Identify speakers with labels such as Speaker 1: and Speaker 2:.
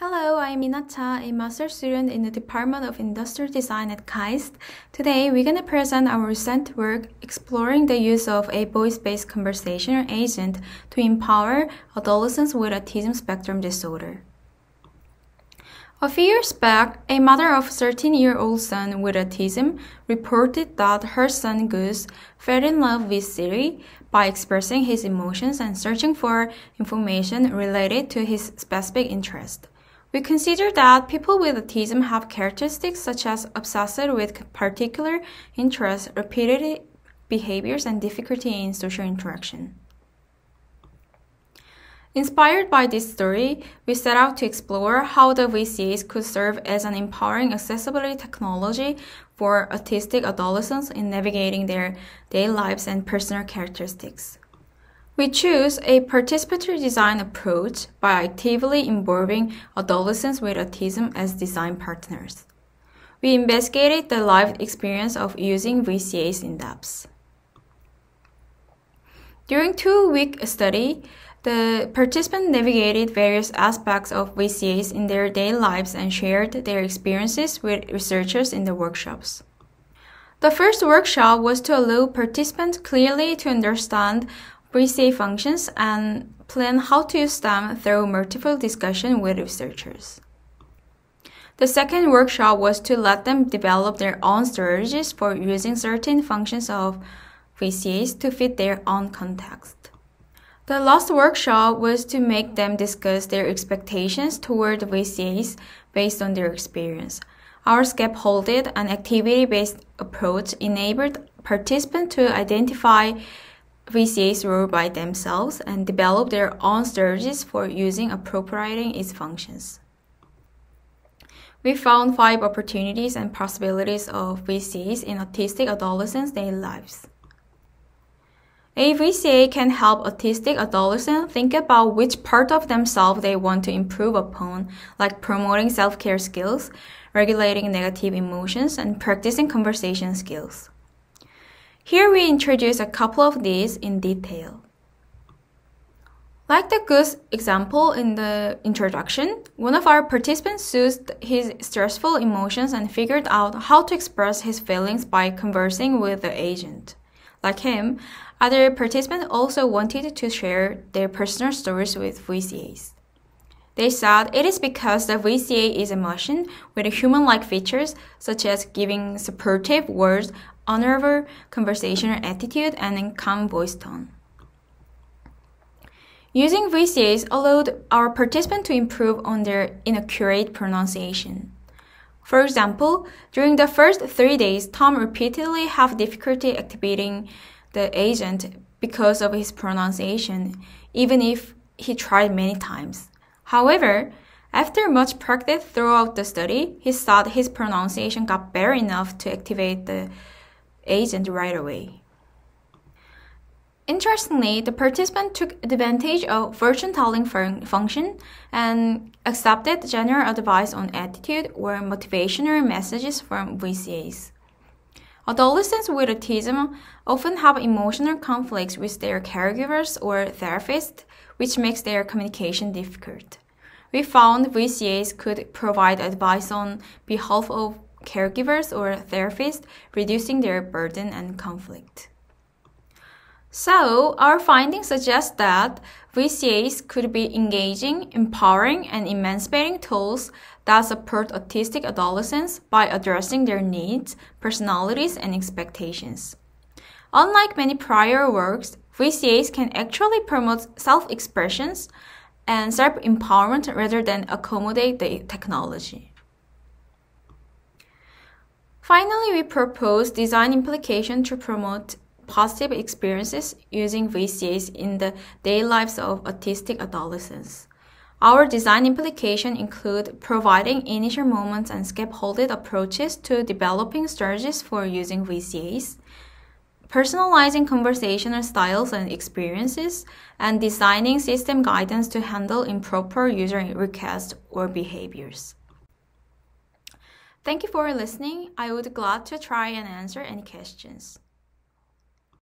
Speaker 1: Hello, I'm Inha, a master's student in the Department of Industrial Design at KAIST. Today, we're going to present our recent work exploring the use of a voice-based conversational agent to empower adolescents with autism spectrum disorder. A few years back, a mother of a 13-year-old son with autism reported that her son Gus fell in love with Siri by expressing his emotions and searching for information related to his specific interest. We consider that people with autism have characteristics such as obsessed with particular interests, repeated behaviors, and difficulty in social interaction. Inspired by this story, we set out to explore how the VCAs could serve as an empowering accessibility technology for autistic adolescents in navigating their daily lives and personal characteristics. We choose a participatory design approach by actively involving adolescents with autism as design partners. We investigated the lived experience of using VCAs in depth. During a 2-week study, the participants navigated various aspects of VCAs in their daily lives and shared their experiences with researchers in the workshops. The first workshop was to allow participants clearly to understand VCA functions and plan how to use them through multiple discussions with researchers. The second workshop was to let them develop their own strategies for using certain functions of VCAs to fit their own context. The last workshop was to make them discuss their expectations toward VCAs based on their experience. Our scaffolded and activity-based approach enabled participants to identify VCA's role by themselves and develop their own strategies for appropriating its functions. We found 5 opportunities and possibilities of VCAs in autistic adolescents' daily lives. A VCA can help autistic adolescents think about which part of themselves they want to improve upon, like promoting self-care skills, regulating negative emotions, and practicing conversation skills. Here we introduce a couple of these in detail. Like the Gus example in the introduction, one of our participants soothed his stressful emotions and figured out how to express his feelings by conversing with the agent. Like him, other participants also wanted to share their personal stories with VCAs. They said it is because the VCA is a machine with human-like features such as giving supportive words, honorable conversational attitude, and a calm voice tone. Using VCAs allowed our participants to improve on their inaccurate pronunciation. For example, during the first 3 days, Tom repeatedly had difficulty activating the agent because of his pronunciation, even if he tried many times. However, after much practice throughout the study, he thought his pronunciation got better enough to activate the agent right away. Interestingly, the participant took advantage of fortune-telling function and accepted general advice on attitude or motivational messages from VCAs. Adolescents with autism often have emotional conflicts with their caregivers or therapists, which makes their communication difficult. We found VCAs could provide advice on behalf of caregivers or therapists, reducing their burden and conflict. So, our findings suggest that VCAs could be engaging, empowering, and emancipating tools that support autistic adolescents by addressing their needs, personalities, and expectations. Unlike many prior works, VCAs can actually promote self-expressions and self-empowerment rather than accommodate the technology. Finally, we propose design implication to promote positive experiences using VCAs in the daily lives of autistic adolescents. Our design implications include providing initial moments and scaffolded approaches to developing strategies for using VCAs, personalizing conversational styles and experiences, and designing system guidance to handle improper user requests or behaviors. Thank you for listening. I would be glad to try and answer any questions.